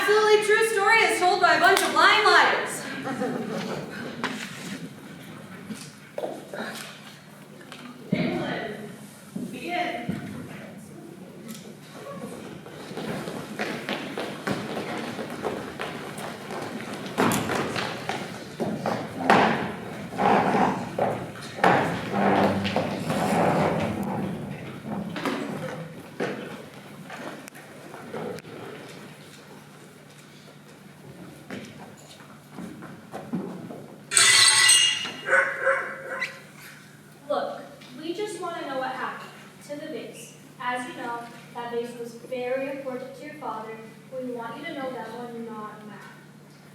absolutely true story as told by a bunch of lying liars. England, begin. Look, we just want to know what happened to the vase. As you know, that vase was very important to your father. We want you to know that we're not mad.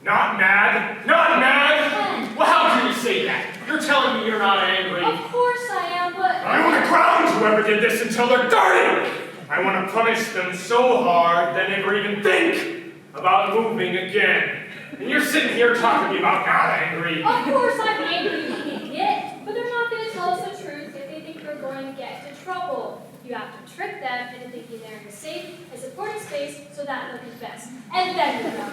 Not mad? Not mad? Well, how can you say that? You're telling me you're not angry. Of course I am, but... I want to ground whoever did this until they're dirty! I want to punish them so hard they never even think about moving again. And you're sitting here talking to me about not angry. Of course I'm angry, you idiot. But they're not going to tell us the truth if they think we're going to get into trouble. You have to trick them into thinking they're in a safe and supportive space so that they'll confess. And then you're done.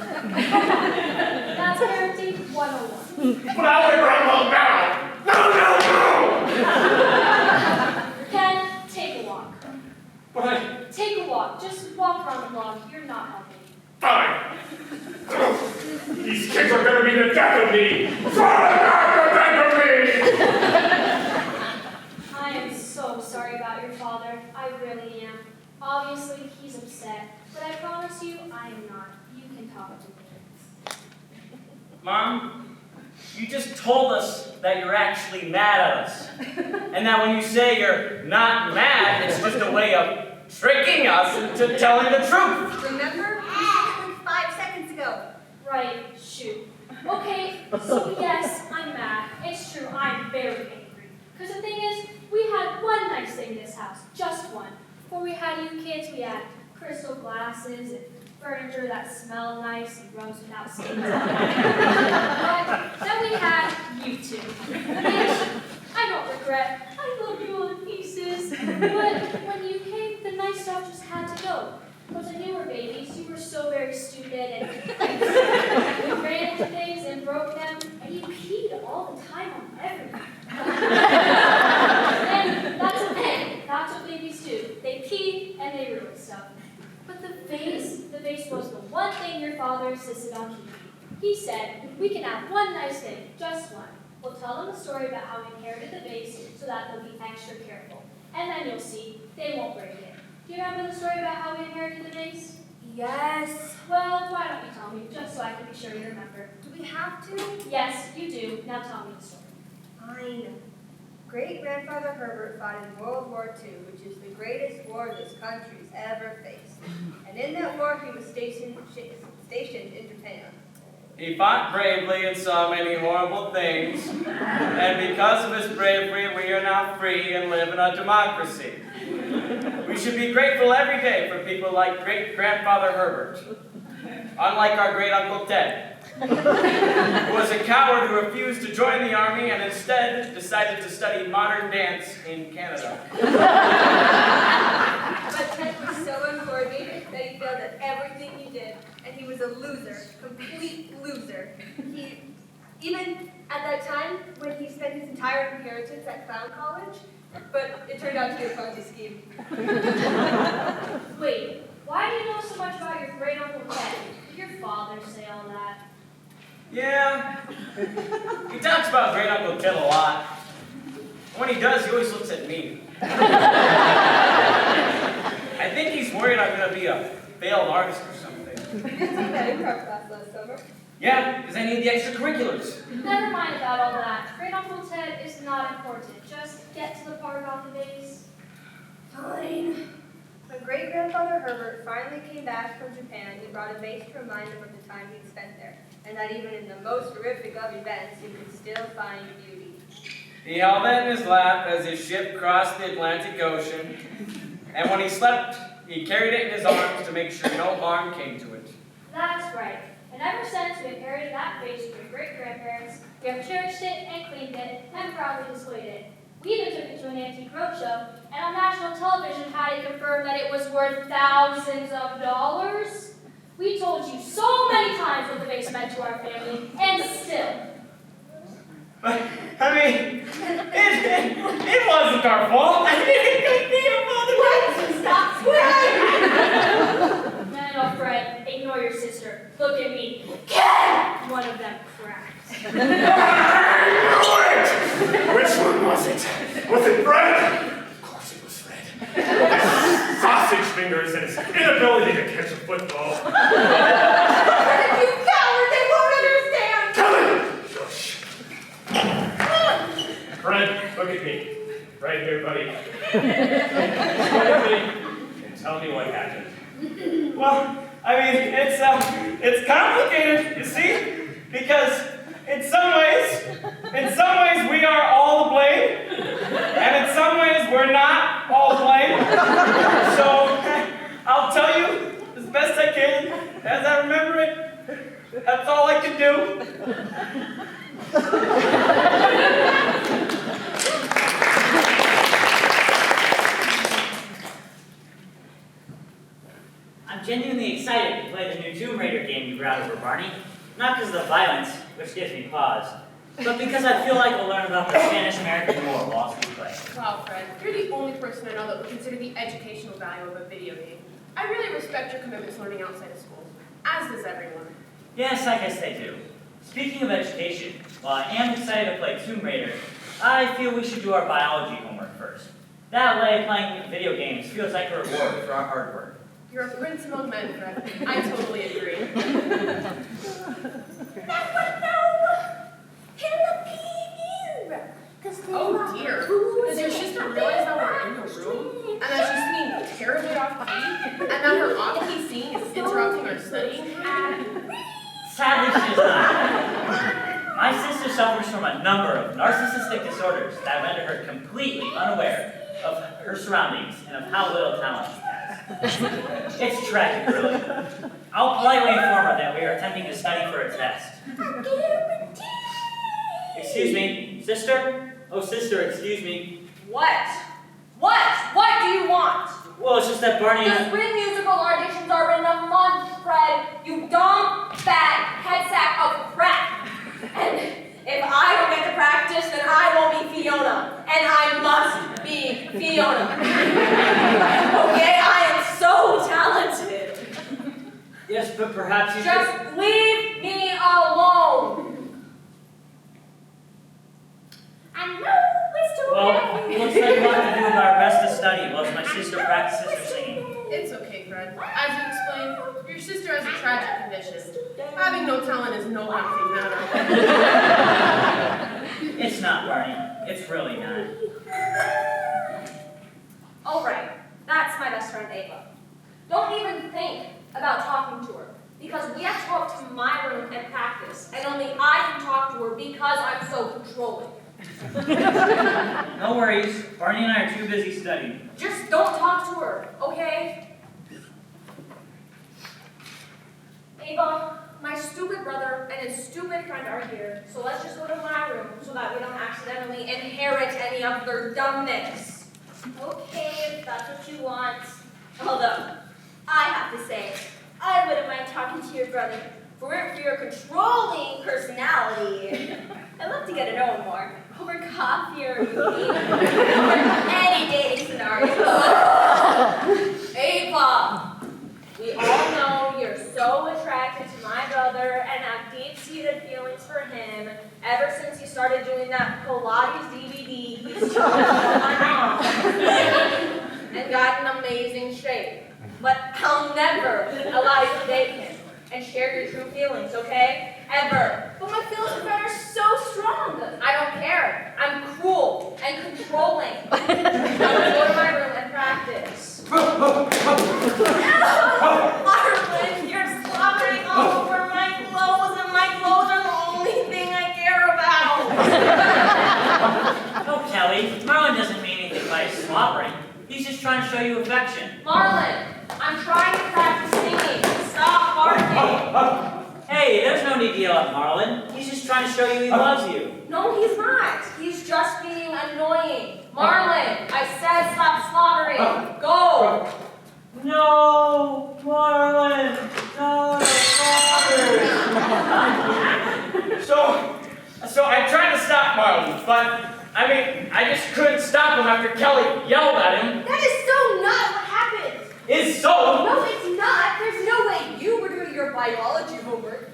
That's parenting 101. But I want to ground now! No! Ken, take a walk. But Take a walk. Just walk around the block. You're not helping. fine. These kids are going to be the death of me! The death of me! I am so sorry about your father. I really am. Obviously, he's upset. But I promise you, I am not. You can talk to him. Mom, you just told us that you're actually mad at us. And that when you say you're not mad, it's just a way of tricking us into telling the truth. Remember? You said it like 5 seconds ago. Right, shoot. Okay, so yes, I'm mad. It's true, I'm very angry. Because the thing is, we had one nice thing in this house. Just one. Before we had you kids, we had crystal glasses and furniture that smelled nice and rooms without stains on it. But then we had you two. Which I don't regret. I love you all in pieces. But when you came, the nice stuff just had to go. But when you were babies, you were so very stupid and you ran into things and broke them, and you peed all the time on everything. And that's okay. That's what babies do. They pee and they ruin stuff. But the vase was the one thing your father insisted on keeping. He said, we can have one nice thing, just one. We'll tell them the story about how we inherited the vase so that they'll be extra careful. And then you'll see, they won't break it. Do you remember the story about how we inherited the vase? Yes. Well, why don't you tell me, just so I can be sure you remember. Do we have to? Yes, you do. Now tell me the story. Fine. Great-grandfather Herbert fought in World War II, which is the greatest war this country's ever faced. And in that war, he was stationed in Japan. He fought bravely and saw many horrible things. And because of his bravery, we are now free and live in a democracy. We should be grateful every day for people like great-grandfather Herbert. Unlike our great-uncle Ted, who was a coward who refused to join the army and instead decided to study modern dance in Canada. But Ted was so uncoordinated that he failed at everything he did, and he was a loser, complete loser. Even at that time, when he spent his entire inheritance at Clown College, but it turned out to be a Ponzi scheme. Wait, why do you know so much about your great-uncle Ted? Did your father say all that? Yeah, he talks about great-uncle Ted a lot. When he does, he always looks at me. I think he's worried I'm going to be a failed artist or something. You took that improv class last summer. Yeah, because I need the extracurriculars. Never mind about all that. Great-uncle Ted is not important. Just get to the part about the vase. Fine. When great-grandfather Herbert finally came back from Japan, he brought a vase to remind him of the time he'd spent there, and that even in the most horrific of events, he could still find beauty. He held it in his lap as his ship crossed the Atlantic Ocean, and when he slept, he carried it in his arms to make sure no harm came to it. That's right. And ever since we inherited that vase from your great-grandparents, we have cherished it and cleaned it and proudly displayed it. We even took it to an antique roadshow, and on national television had it confirmed that it was worth thousands of dollars. We told you so many times what the vase meant to our family, and still. I mean, it wasn't our fault. I mean, it could be your fault. Stop swearing! No, Fred, ignore your sister. Look at me. One of them cracked. Which one was it? Was it Fred? Of course it was Fred. Sausage fingers and his inability to catch a football. You coward, they won't understand! Tell him! Shush. Fred, look at me. Right here, buddy. Look at me and tell me what happened. Well, I mean, it's complicated, you see? Because in some ways we are all to blame, and in some ways we're not all to blame. So I'll tell you as best I can, as I remember it. That's all I can do. I'm genuinely excited to play the new Tomb Raider game you brought over, Barney. Not because of the violence, which gives me pause, but because I feel like we'll learn about the Spanish-American War whilst we play. Wow, Fred, you're the only person I know that would consider the educational value of a video game. I really respect your commitment to learning outside of school, as does everyone. Yes, I guess they do. Speaking of education, while I am excited to play Tomb Raider, I feel we should do our biology homework first. That way, playing video games feels like a reward for our hard work. You're a prince among men, Fred. I totally agree. Oh dear. Does your sister realize that we're in her room? And that she's singing terribly off key? And that her off-key singing is interrupting our studying? Sadly, she does not. My sister suffers from a number of narcissistic disorders that render her completely unaware of her surroundings and of how little talent she has. It's tragic, really. I'll politely inform her that we are attempting to study for a test. Excuse me, sister? Oh, sister, excuse me. What? What do you want? Well, it's just that Barney The spring musical auditions are in a month, Fred. You dumb, fat head sack of crap. And if I don't get to practice, then I won't be Fiona. And I must be Fiona. Okay? I am so talented. Yes, but perhaps you Just leave me alone. I know it's too Well, bad. looks like we'll have to do our best to study whilst my sister practices her singing. It's okay, Fred. As you explained, your sister has a tragic condition. Having no talent is no laughing matter. It's not, Barney. It's really not. All right, that's my best friend Ava. Don't even think about talking to her, because we have to go up to my room and practice, and only I can talk to her because I'm so controlling. No worries. Barney and I are too busy studying. Just don't talk to her, okay? Ava, my stupid brother and his stupid friend are here, so let's just go to my room so that we don't accidentally inherit any of their dumbness. Okay, if that's what you want. Although, I have to say, I wouldn't mind talking to your brother for your controlling personality. I'd love to get to know him more. Over coffee or a movie. Or any dating scenario. Ava, we all know you're so attracted to my brother and have deep-seated feelings for him ever since he started doing that Pilates DVD he's showing on my mom and got in amazing shape. But I'll never allow you to date him and share your true feelings, okay? Ever. But my feelings for Fred are so strong. I don't care. I'm cruel and controlling. Now let's go to my room and practice. Marlan, you're slobbering all over my clothes, and my clothes are the only thing I care about. Oh, Kelly, Marlan doesn't mean anything by slobbering. He's just trying to show you affection. Marlan, I'm trying to practice singing. Stop barking. Hey, there's no need to yell at Marlan. He's just trying to show you he loves you. No, he's not. He's just being annoying. Marlan, I said stop slobbering. Go. No, Marlan, no. So I tried to stop Marlan, but I just couldn't stop him after Kelly yelled at him. That is so not what happened. Is so? No, it's not. There's no way you were doing your biology homework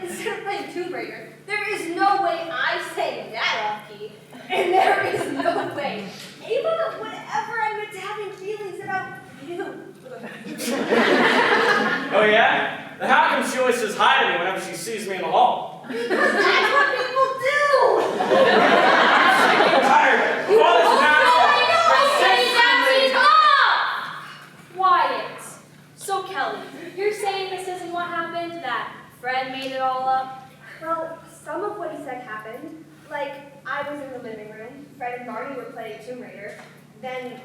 instead of playing Tomb Raider. There is no way I sang that off key. And there is no way Ava would ever admit to having feelings about you. Oh yeah? Then how come she always says hi to me whenever she sees me in the hall? Because that's what people do. I'm tired. All this Quiet. So Kelly, you're saying this isn't what happened? That Fred made it all up? Well, some of what he said happened. Like, I was in the living room, Fred and Barney were playing Tomb Raider, then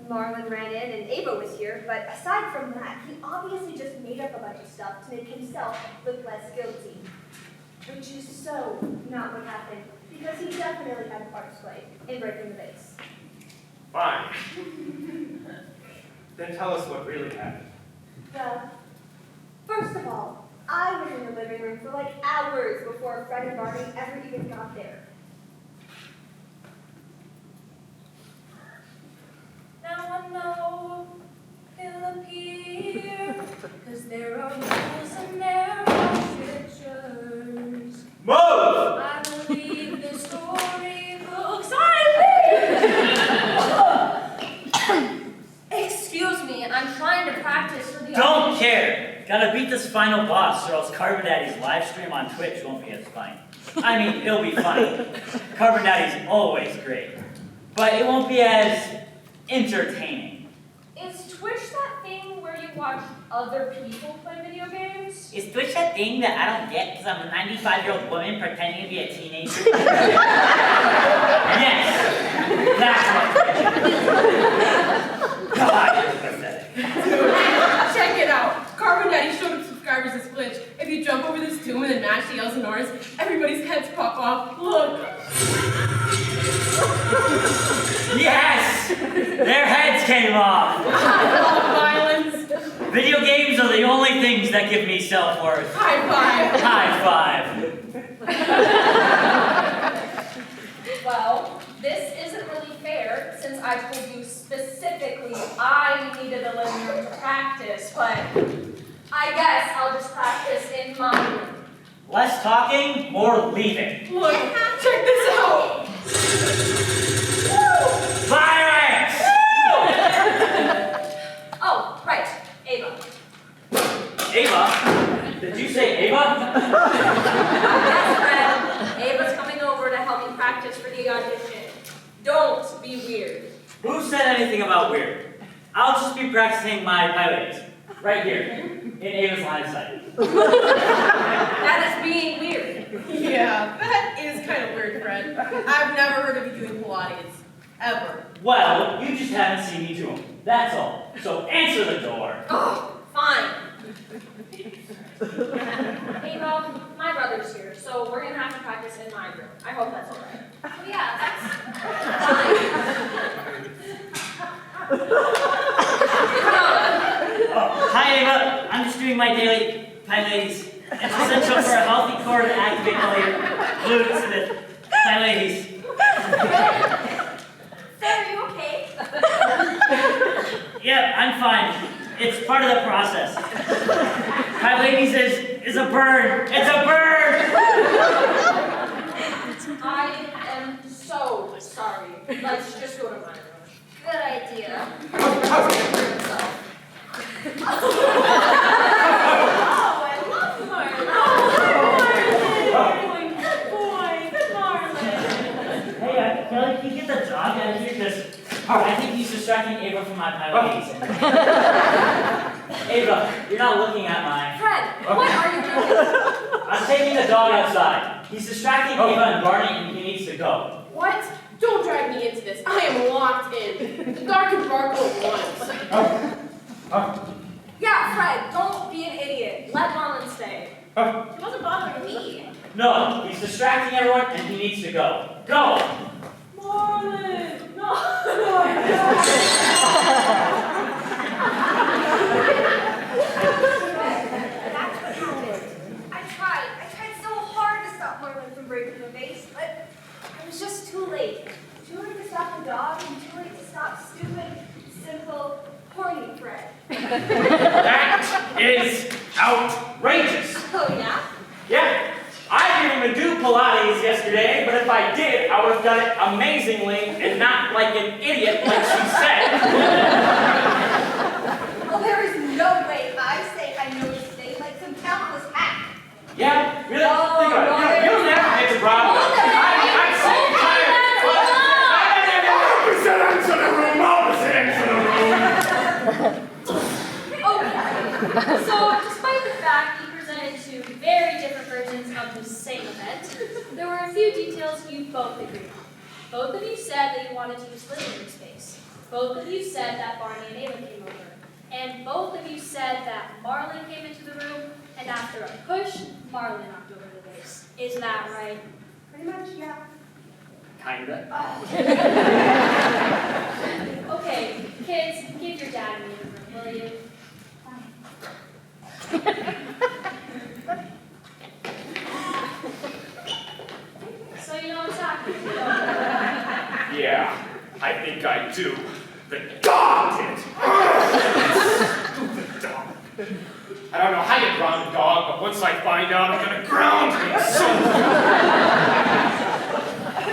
Marlan ran in and Ava was here, but aside from that, he obviously just made up a bunch of stuff to make himself look less guilty. Which is so not what happened, because he definitely had a part to play in breaking the vase. Fine. Then tell us what really happened. Well, first of all, I was in the living room for like hours before Fred and Barney ever even got there. Now I know he'll appear, 'cause there are rules and there are strictures. Move! I believe the storybooks are Excuse me, I'm trying to practice for the Don't care. Gotta beat this final boss, or else Carbon Daddy's live stream on Twitch won't be as fun. I mean, it'll be funny. Carbon Daddy's always great. But it won't be as entertaining. Is Twitch that thing where you watch other people play video games? Is Twitch that thing that I don't get because I'm a 95-year-old woman pretending to be a teenager? Yes! That's what Twitch is. God, you're pathetic. Check it out. Carbon Daddy showed up subscribers this glitch. If you jump over this tomb and then match the Elsinore's, everybody's heads pop off. Look. Yes! Their heads came off. I love violence. Video games are the only things that give me self-worth. High five. High five. Well, this isn't really fair since I told you specifically I needed a living room to practice, but I guess I'll just practice in my room. Less talking, more leaving. Look, check this out. Violence! Oh, right, Ava. Ava? Did you say Ava? Yes, Fred. Ava's coming over to help me practice for the audition. Don't be weird. Who said anything about weird? I'll just be practicing my pilots. Right here. In Ava's line of sight. That is being weird. Yeah, that is kind of weird, Fred. I've never heard of you doing Pilates. Ever. Well, you just haven't seen me do them. That's all. So answer the door. Oh, fine. Ava, my brother's here, so we're gonna have to practice in my room. I hope that's all right. Yeah, that's Oh, hi Ava. I'm just doing my daily Pilates. It's essential for a healthy core to activate all your glutes and Pilates. Sir, are you okay? Yep, I'm fine. It's part of the process. Pilates is a burn. It's a burn! I am so sorry. Let's just go to my room. Good idea. Hey, Kelly, can you get the dog out of here? Because I think he's distracting Ava from my Pilates. Ava, you're not looking at mine. Fred, what are you doing? I'm taking the dog outside. He's distracting Ava and Barney, and he needs to go. What? Don't drag me into this. I am locked in. The dog can bark all at once. Yeah, Fred, don't be an idiot. Let Marlan stay. It wasn't bothering me. No, he's distracting everyone, and he needs to go. Go! Marlan, no. That's what happened. I tried so hard to stop Marlan from breaking the vase. outrageous. Oh, yeah? Yeah, I didn't even do Pilates yesterday, but if I did, I would have done it amazingly and not like an idiot like she said. Well, there is no way I say I know to say like some countless hack. Yeah, really? Oh, Think about it. You'll never make a problem. I'm sick and tired. Opposite ends of the room, opposite ends of the room. Okay. So, despite the fact you presented two very different versions of the same event, there were a few details you both agreed on. Both of you said that you wanted to use living room space. Both of you said that Barney and Ava came over. And both of you said that Marlan came into the room, and after a push, Marlan knocked over the vase. Is that right? Pretty much, yeah. Kinda. Okay, kids, give your dad a room, will you? So you know what's happening. Yeah, I think I do. The dog did. Stupid dog. I don't know how you ground a dog, but once I find out, I'm gonna ground him so.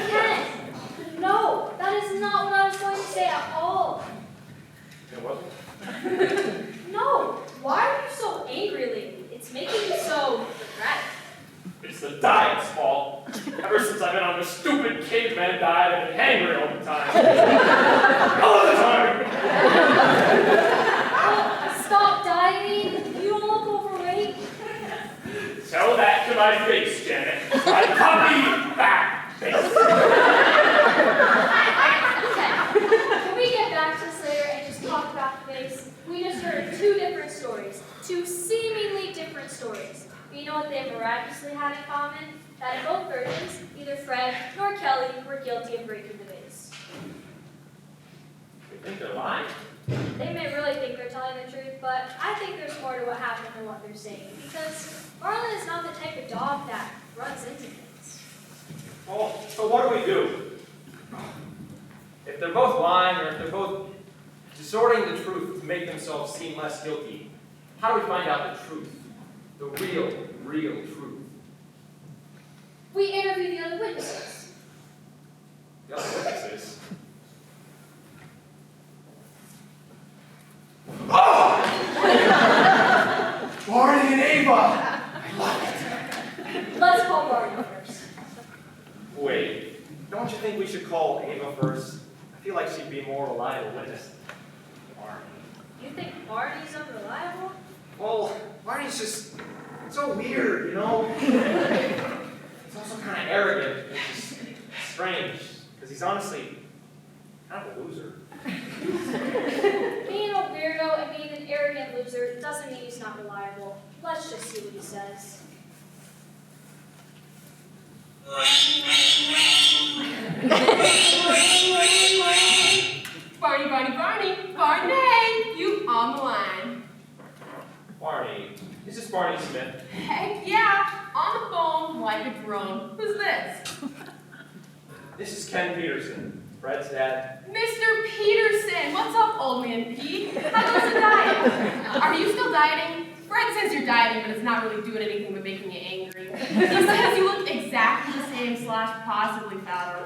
Kenneth, no, that is not what I was going to say at all. It wasn't? No, why are you so angry lately? It's making me so dramatic. It's the diet's fault. Ever since I've been on this stupid caveman diet, I've been hangry all the time. All the time! Oh, stop dieting. You don't look overweight. Tell that to my face, Janet. I copy that face. Can we get back to this later and just talk about the vase? We just heard two different stories. Two seemingly different stories. But you know what they miraculously had in common? That in both versions, neither Fred nor Kelly were guilty of breaking the vase. You think they're lying? They may really think they're telling the truth, but I think there's more to what happened than what they're saying. Because Marlan is not the type of dog that runs into things. Well, so what do we do? If they're both lying, or if they're both distorting the truth to make themselves seem less guilty, how do we find out the truth? The real truth. We interview the other witnesses. The other witnesses. Oh! Barney and Ava! Let's call Barney first. Wait, don't you think we should call Ava first? I feel like she'd be a more reliable witness than Barney. You think Barney's unreliable? Well, Barney's just so weird, you know? He's also kind of arrogant, which is strange, because he's honestly kind of a loser. Being a weirdo and being an arrogant loser doesn't mean he's not reliable. Let's just see what he says. Barney, you on the line. Barney. Is this Barney Smith? Heck yeah, on the phone like a drone. Who's this? This is Ken Peterson, Fred's dad. Mr. Peterson, what's up, old man Pete? How goes the diet? Are you still dieting? Fred says you're dieting, but it's not really doing anything but making you angry. He says you look exactly the same / possibly fatter.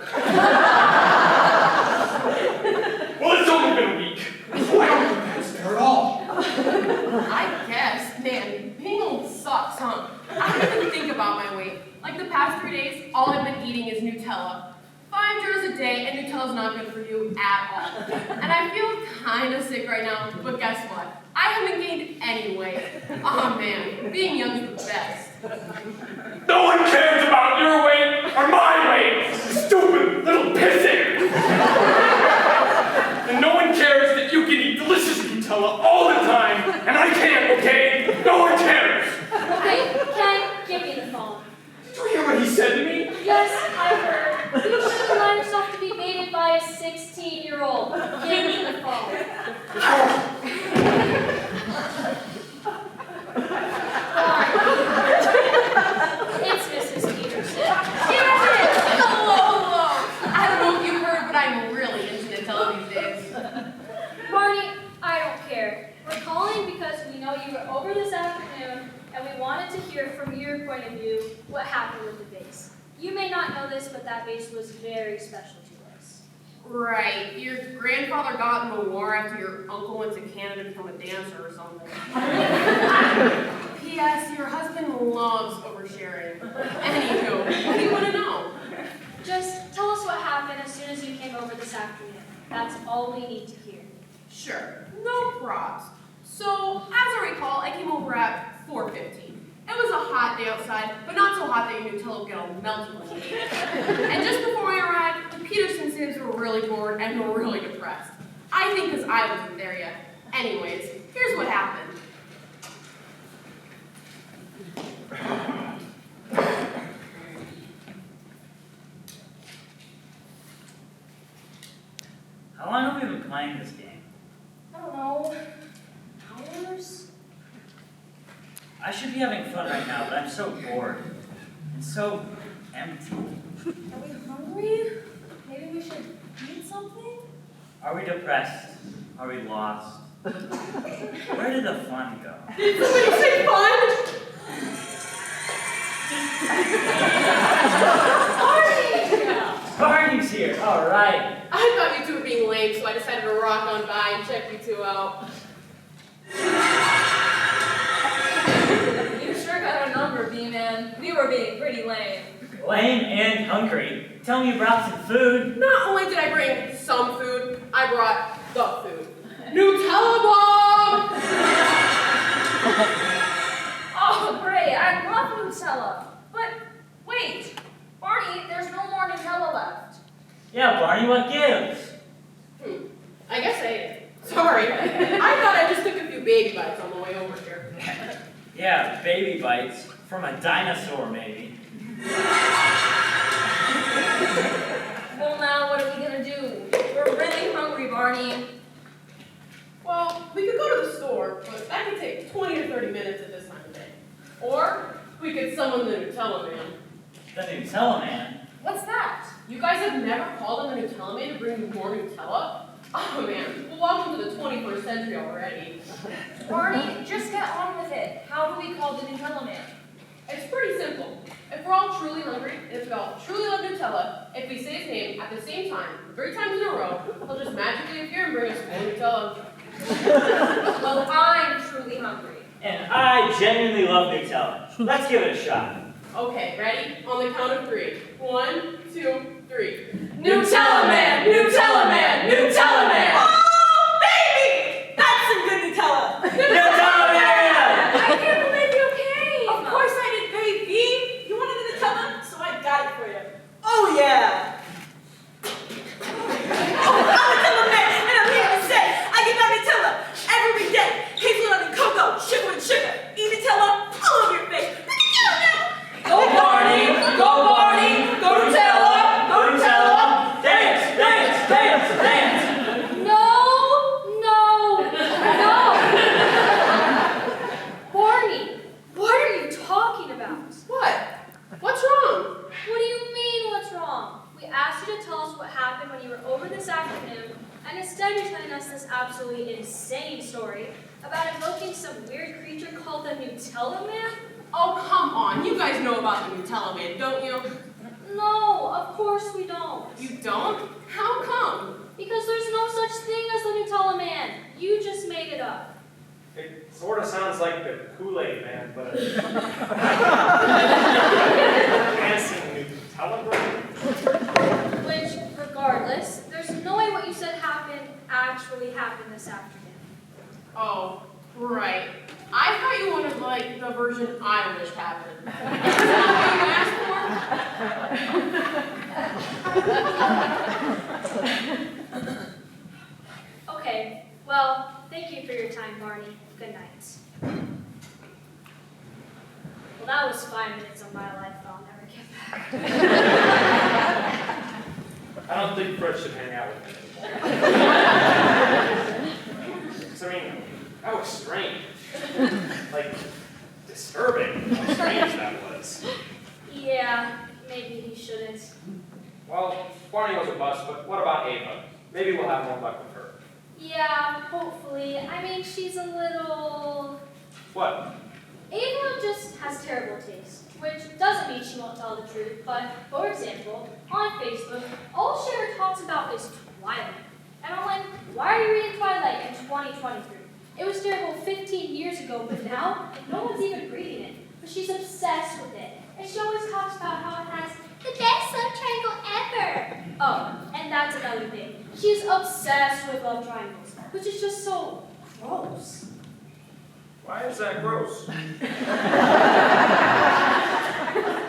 Well, it's only been a week. I don't think that's fair at all. I guess, man, being old sucks, huh? I don't even think about my weight. Like the past 3 days, all I've been eating is Nutella. 5 jars a day, and Nutella's not good for you at all. And I feel kind of sick right now, but guess what? I haven't gained any weight. Oh man, being young's the best. No one cares about your weight or my weight, stupid little pissant! And no one cares that you can eat delicious Nutella all the time, and I can't, okay? No one cares! Okay, Ken, give me the phone. Did you hear what he said to me? Yes, I heard. You shouldn't allow yourself to be baited by a 16-year-old. Give me the phone. It's Mrs. Peterson. Hello. I don't know if you heard, but I'm really into Nutella these days. Barney, I don't care. We're calling because we know you were over this afternoon and we wanted to hear from your point of view what happened with the vase. You may not know this, but that vase was very special to us. Right. Your grandfather got in the war after your uncle went to Canada to become a dancer or something. P.S. Your husband loves oversharing. Anywho, what do you want to know? Just tell us what happened as soon as you came over this afternoon. That's all we need to hear. Sure. No props. So, as I recall, I came over at 4:15. It was a hot day outside, but not so hot that your Nutella would get all melted when you ate it. And just before I arrived, the Peterson kids were really bored and were really depressed. I think because I wasn't there yet. Anyways, here's what happened. How long have we been playing this game? I don't know. Hours? I should be having fun right now, but I'm so bored. And so empty. Are we hungry? Maybe we should eat something? Are we depressed? Are we lost? Where did the fun go? Did somebody say fun? Barney's here, all right. I thought you two were being lame, so I decided to rock on by and check you two out. You sure got our number, B-Man. We were being pretty lame. Lame and hungry. Tell me you brought some food. Not only did I bring some food, I brought the food. Nutella bomb! Oh, great. I love Nutella. But wait, Barney, there's no more Nutella left. Yeah, Barney, what gives? I guess I ate it. Sorry. I thought I just took a few baby bites on the way over here. Yeah, baby bites. From a dinosaur, maybe. Well, now what are we gonna do? We're really hungry, Barney. Well, we could go to the store, but that could take 20 to 30 minutes at this time of day. Or we could summon the Nutella Man. The Nutella Man? What's that? You guys have never called on the Nutella Man to bring you more Nutella? Oh man, well, welcome to the 21st century already. Barney, just get on with it. How do we call the Nutella Man? It's pretty simple. If we're all truly hungry, and if we all truly love Nutella, if we say his name at the same time, 3 times in a row, he'll just magically appear and bring us more Nutella. Well, I'm truly hungry. And I genuinely love Nutella. Let's give it a shot. Okay, ready? On the count of 3. 1, 2, 3. Nutella Man! Nutella Man! Nutella Man! Oh, baby! That's some good Nutella! Nutella Man! I can't believe you came! Of course I did, baby! You wanted a Nutella? So I got it for you. Oh, yeah! Oh, I'm Nutella Man, and I'm here to say I get my Nutella every day. Hazelnut and cocoa, sugar and sugar. Eat Nutella all over your face. Nutella now! Go Barney! Go Barney! Go Nutella! Go Nutella! Dance, dance, dance, dance! No! Barney, what are you talking about? What? What's wrong? What do you mean, what's wrong? We asked you to tell us what happened when you were over this afternoon, and instead you're telling us this absolutely insane story about invoking some weird creature called the Nutella Man? Oh, come on. You guys know about the Nutella Man, don't you? No, of course we don't. You don't? How come? Because there's no such thing as the Nutella Man. You just made it up. It sort of sounds like the Kool-Aid Man, but a dancing Nutella brand. Which, regardless, there's no way what you said actually happened this afternoon. Oh, right. I thought you wanted, like, the version I wished happened. Is that what you asked for? Okay, well, thank you for your time, Barney. Good night. Well, that was 5 minutes of my life that I'll never get back. I don't think Fred should hang out with me. So, I mean, that was strange. Like, disturbing how strange that was. Yeah, maybe he shouldn't. Well, Barney was a bust, but what about Ava? Maybe we'll have more luck with her. Yeah, hopefully. I mean, she's a little... What? Ava just has terrible taste, which doesn't mean she won't tell the truth, but, for example, on Facebook, all she ever talks about is Twilight. And I'm like, why are you reading Twilight in 2023? It was terrible 15 years ago, but now, no one's even reading it. But she's obsessed with it, and she always talks about how it has the best love triangle ever. Oh, and that's another thing. She's obsessed with love triangles, which is just so gross. Why is that gross?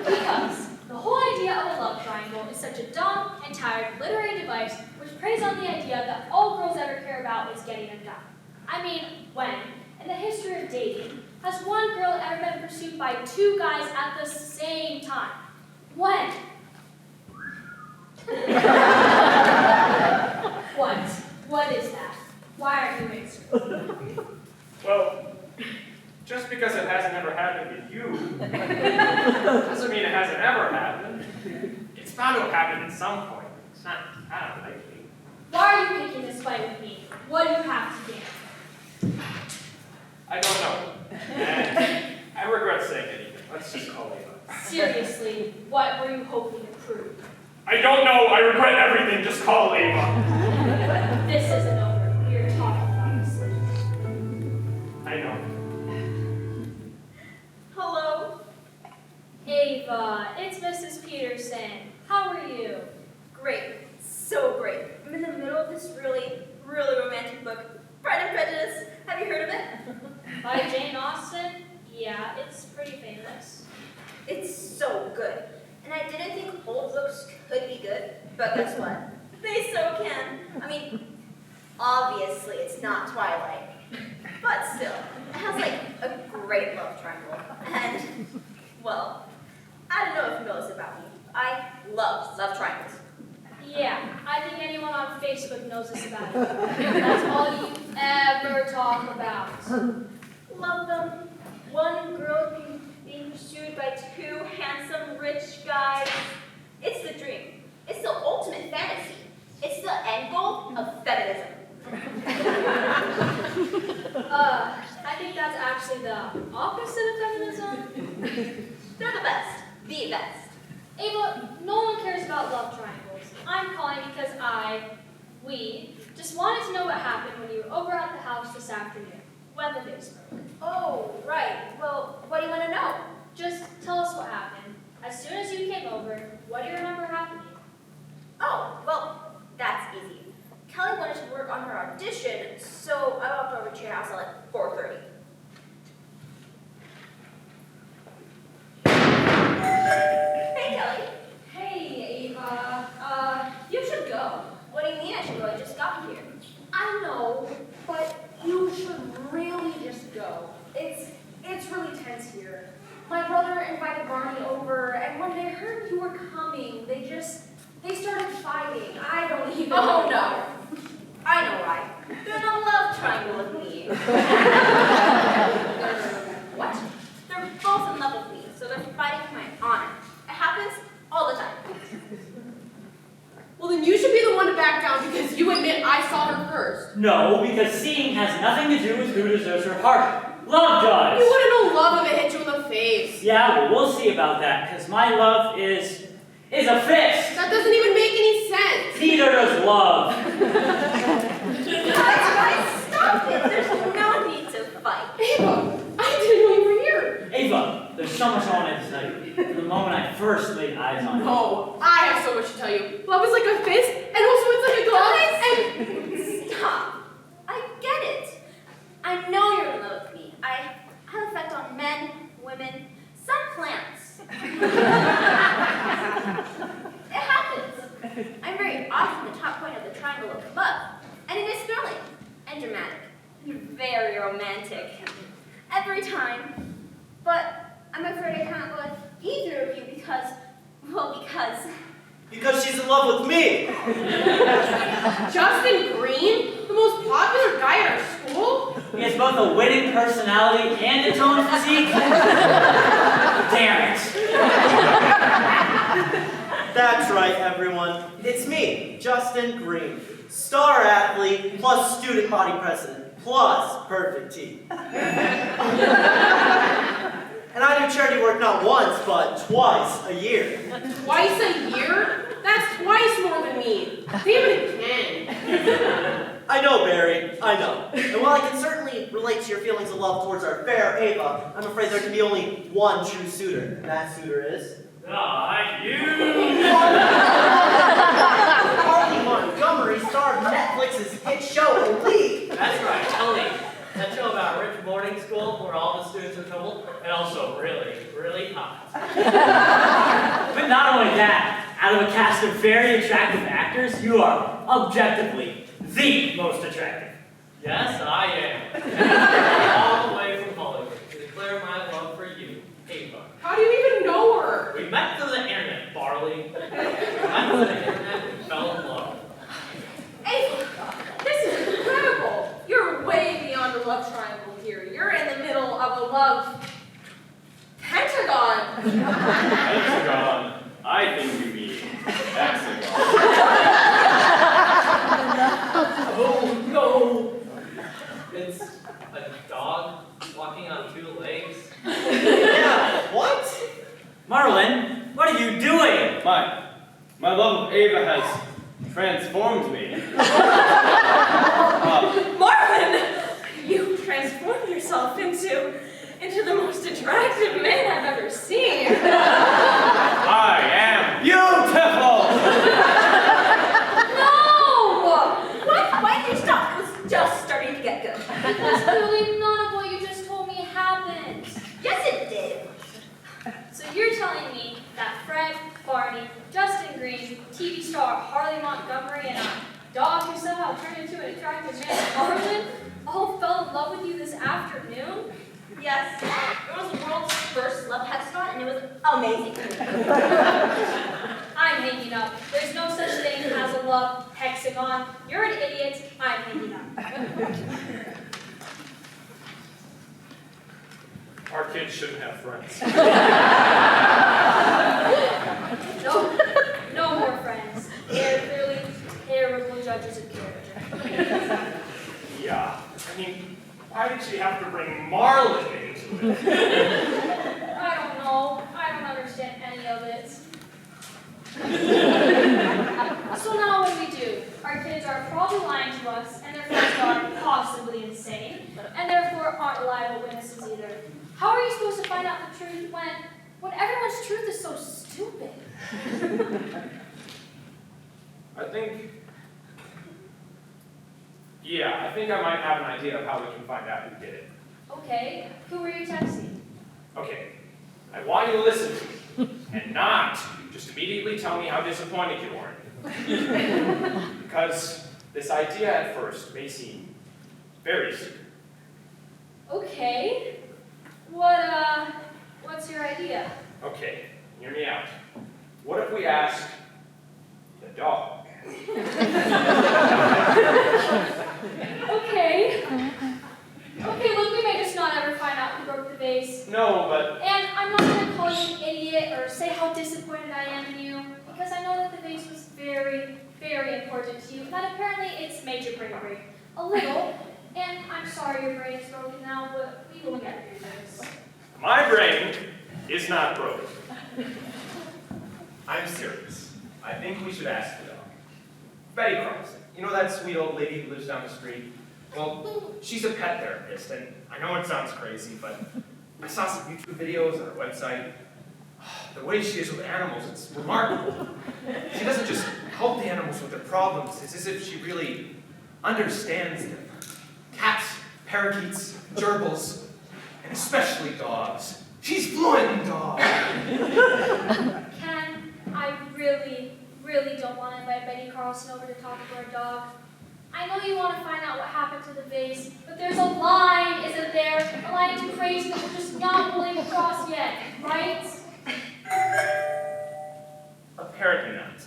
Because the whole idea of a love triangle is such a dumb and tired literary device which preys on the idea that all girls ever care about is getting a guy. I mean, when, in the history of dating, has one girl ever been pursued by two guys at the same time? When? What? What is that? Why aren't you answering? Well, just because it hasn't ever happened to you doesn't mean it hasn't ever happened. It's bound to have happened at some point. It's not likely. Why are you picking this fight with me? What do you have to gain? I don't know. And I regret saying anything. Let's just call it up. Seriously, what were you hoping to prove? I don't know. I regret everything. Just call Ava. This isn't over. We're talking about this later. I know. Hello? Ava, it's Mrs. Peterson. How are you? Great. So great. I'm in the middle of this really, really romantic book, Pride and Prejudice. Have you heard of it? By Jane Austen? Yeah, it's pretty famous. It's so good. And I didn't think old books could be good, but guess what? They so can. I mean, obviously it's not Twilight, but still, it has like a great love triangle. And, well, I don't know if you know this about me. I love triangles. Yeah, I think anyone on Facebook knows this about you. That's all you ever talk about. Love them. One girl being pursued by two handsome, rich guys. It's the dream. It's the ultimate fantasy. It's the end goal of feminism. I think that's actually the opposite of feminism. They're the best. The best. Ava, no one cares about love triangles. I'm calling because we just wanted to know what happened when you were over at the house this afternoon, when the vase broke. Oh, right. Well, what do you want to know? Just tell us what happened. As soon as you came over, what do you remember happening? Oh, well, that's easy. Kelly wanted to work on her audition, so I walked over to your house at like 4:30. Hey, Kelly. Hey, Ava. You should go. What do you mean I should go? I just got here. I know, but you should really just go. It's really tense here. My brother invited Barney over, and when they heard you were coming, they started fighting. I don't even Oh, know. no. I know why. They're in a love triangle with me. What? They're both in love with me, so they're fighting for my honor. It happens all the time. Well, then you should be the one to back down because you admit I saw her first. No, because seeing has nothing to do with who deserves her heart. Love does. You wouldn't know love if it hit you in the face. Yeah, well, we'll see about that, because my love is a fist. That doesn't even make any sense. Neither does love. Guys, stop it. There's no need to fight. Ava, I didn't know you were here. Ava, there's so much I wanted to tell you. From the moment I first laid eyes on you. No, I have so much to tell you. Love is like a fist, and also it's like a glove, and... Stop. I get it. I know you're in love with me. I have effect on men, women, some plants. It happens. I'm very often the top point of the triangle of love, and it is thrilling and dramatic and very romantic every time. But I'm afraid I can't go with either of you because Because she's in love with me. Justin Green? The most popular guy at our school? He has both a winning personality and a toned physique. Damn it. That's right, everyone. It's me, Justin Green. Star athlete, plus student body president, plus perfect team. charity work not once, but twice a year. Twice a year? That's twice more than me. Damn it again. I know, Barry, I know. And while I can certainly relate to your feelings of love towards our fair Ava, I'm afraid there can be only one true suitor. And that suitor is... You! Harley Montgomery, star of Netflix's hit show, Elite. That's right, Ellie. That show about a rich boarding school where all the students are troubled and also really, really hot. But not only that, out of a cast of very attractive actors, you are objectively the most attractive. Yes, I am. All the way from Hollywood to declare my love for you, Ava. How do you even know her? We met through the internet, Barley. We met through the internet and fell in love. Ava, this is incredible. You're way beyond a love triangle here. You're in the middle of a love pentagon. Hexagon. I think you mean hexagon. Oh no! It's a dog walking on two legs. Yeah, what? Marlan, what are you doing? My love of Ava has transformed me. Marlan, you transformed yourself into the most attractive man I've ever seen. I am beautiful! No! Why did you stop? It was just starting to get good. Because clearly none of what you just told me happened. Yes, it did. So you're telling me that Fred, Barney, Justin Green, TV star Harley Montgomery, and a dog who somehow turned into an attractive man, Marlan, all fell in love with you this afternoon? Yes, it was the world's first love hexagon, and it was amazing. I'm hanging up. There's no such thing as a love hexagon. You're an idiot. I'm hanging up. Our kids shouldn't have friends. No more friends. They're clearly terrible judges of character. Yeah. I mean, why did she have to bring Marlan into it? I don't know. I don't understand any of it. So now what do we do? Our kids are probably lying to us, and their friends are possibly insane, and therefore aren't reliable witnesses either. How are you supposed to find out the truth when everyone's truth is so stupid? I think I might have an idea of how we can find out who did it. Okay, who were you texting? Okay, I want you to listen to me, and not just immediately tell me how disappointed you are. Because this idea at first may seem very stupid. Okay. What's your idea? Okay, hear me out. What if we ask the dog? Okay. Okay, look, we may just not ever find out who broke the vase. No, but... And I'm not going to call you an idiot or say how disappointed I am in you, because I know that the vase was very, very important to you, and that apparently it's major brain break. A little, and I'm sorry your brain is broken now, but we will get through this. My brain is not broken. I'm serious. I think we should ask the dog. Betty Carlson. You know that sweet old lady who lives down the street? Well, she's a pet therapist, and I know it sounds crazy, but I saw some YouTube videos on her website. The way she is with animals, it's remarkable. She doesn't just help the animals with their problems. It's as if she really understands them. Cats, parakeets, gerbils, and especially dogs. She's fluent in dogs. Ken, I really, really don't want to invite Betty Carlson over to talk to our dog. I know you want to find out what happened to the vase, but there's a line, isn't there? A line too crazy that we're just not willing to cross yet, right? Apparently not.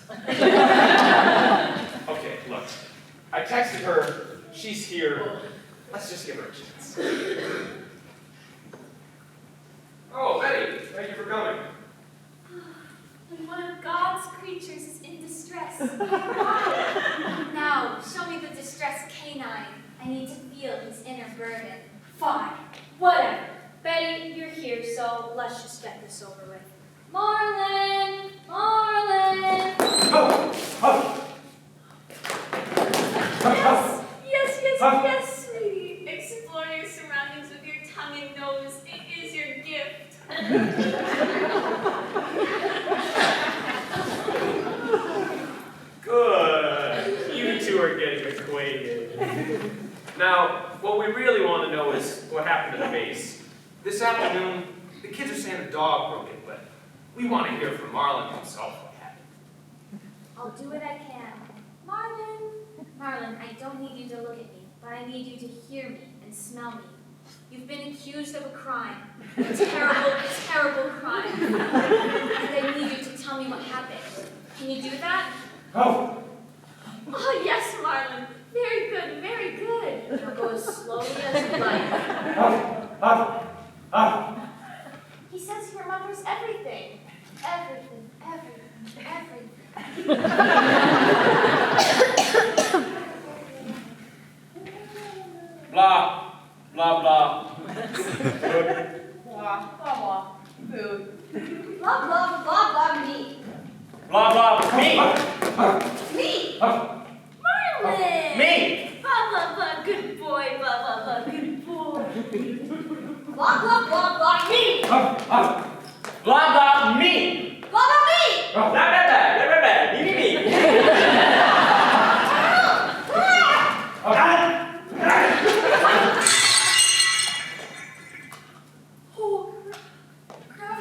Okay, look. I texted her. She's here. Let's just give her a chance. Oh, Betty, thank you for coming. When one of God's creatures is in distress. Now, show me the distressed canine. I need to feel his inner burden. Fine, whatever. Betty, you're here, so so let's just get this over with. Marlan! Marlan! Yes, sweetie. Explore your surroundings with your tongue and nose. It is your gift. Good. You two are getting acquainted. Now, what we really want to know is what happened to the vase. This afternoon, the kids are saying the dog broke it, but we want to hear from Marlan himself what happened. I'll do what I can. Marlan, I don't need you to look at me, but I need you to hear me and smell me. You've been accused of a crime. A terrible, terrible crime. And I need you to tell me what happened. Can you do that? Oh! Oh, yes, Marlan. Very good, very good. Now go as slowly as you like. He says he remembers everything. Everything. Blah, blah, blah. Blah, blah, blah. Food. Blah, blah, blah, blah, me. Blah, blah, me. Me! Marlan! Me. Blah, blah, blah, good boy. Blah, blah, blah, good boy. Blah, blah, blah, blah, me! Blah, blah, me. Blah, blah, me! Blah, blah, blah, me, me, me. Oh, crap.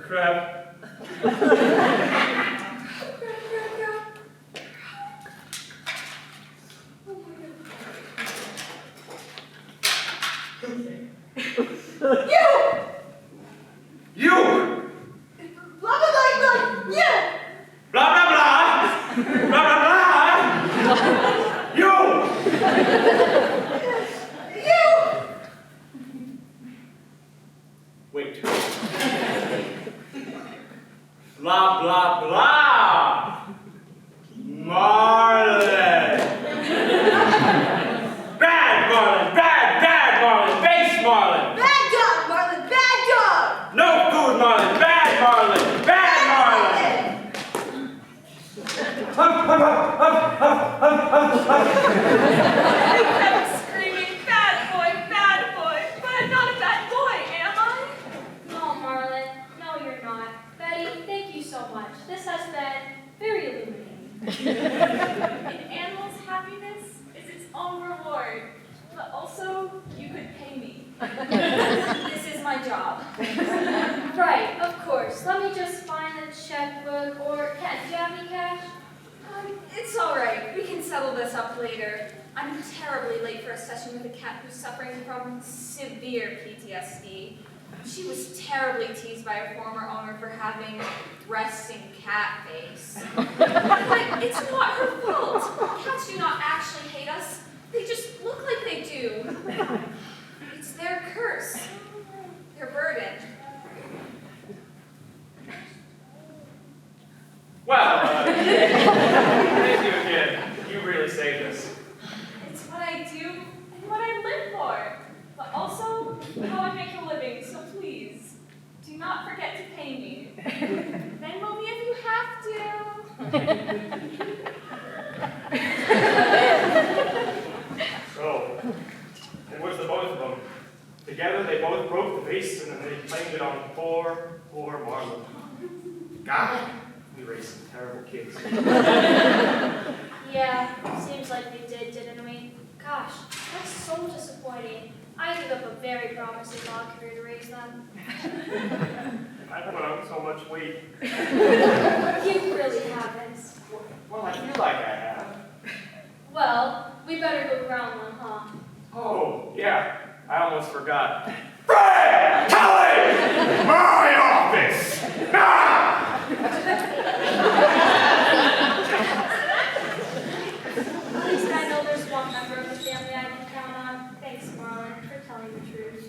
Crap. You! Blah, blah, blah, blah, you! Blah, blah, blah. Blah, blah, blah. You! You! Wait. Blah, blah, blah. Marlan. Bad Marlan. Bad Marlan. Base Marlan. Bad dog, Marlan, bad dog! No food Marlan. Bad Marlan. Bad Marlan. I kept screaming, bad boy, but I'm not a bad boy, am I? No, Marlan. No, you're not. Betty, thank you so much. This has been very illuminating. An animal's happiness is its own reward, but also you could pay me. This is my job. Right, of course. Let me just find the checkbook, or do you have any cash? It's all right. We can settle this up later. I'm terribly late for a session with a cat who's suffering from severe PTSD. She was terribly teased by her former owner for having resting cat face. But it's not her fault. Cats do not actually hate us. They just look like they do. It's their curse. Their burden. Well, thank you again. You really saved us. It's what I do and what I live for, but also how I make a living, so please, do not forget to pay me. Then will be if you have to. So, and where's the both of them? Together they both broke the vase and then they blamed it on poor Marlan. God, we raised some terrible kids. Yeah, seems like we didn't we? Gosh, that's so disappointing. I gave up a very promising law career to raise them. I put on so much weight. You really haven't. Well, I feel like I have. Well, we better go ground one, huh? Oh, yeah, I almost forgot. Fred! Kelly! My office! Ah! At least I know there's one member of the family I can count on. Thanks, Marlan, for telling the truth.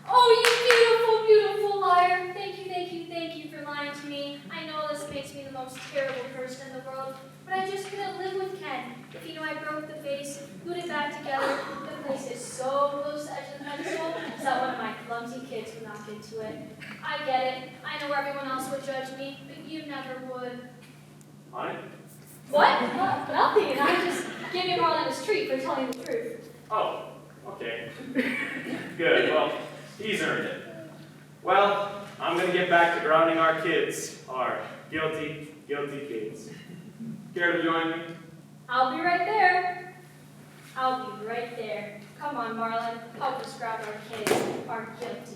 Oh, you beautiful, beautiful liar. Thank you for lying to me. I know this makes me the most terrible person in the world, but I just couldn't live with Ken. If you know I broke the vase, glued it back together, the place is so close to the edge of ask into it. I get it. I know everyone else would judge me, but you never would. Honey? What? Nothing. I just gave you Marlan a treat for telling the truth. Oh, okay. Good, well, he's earned it. Well, I'm gonna get back to grounding our kids, our guilty kids. Care to join me? I'll be right there. I'll be right there. Come on, Marlan. Help us grab our kids, our guilty kids.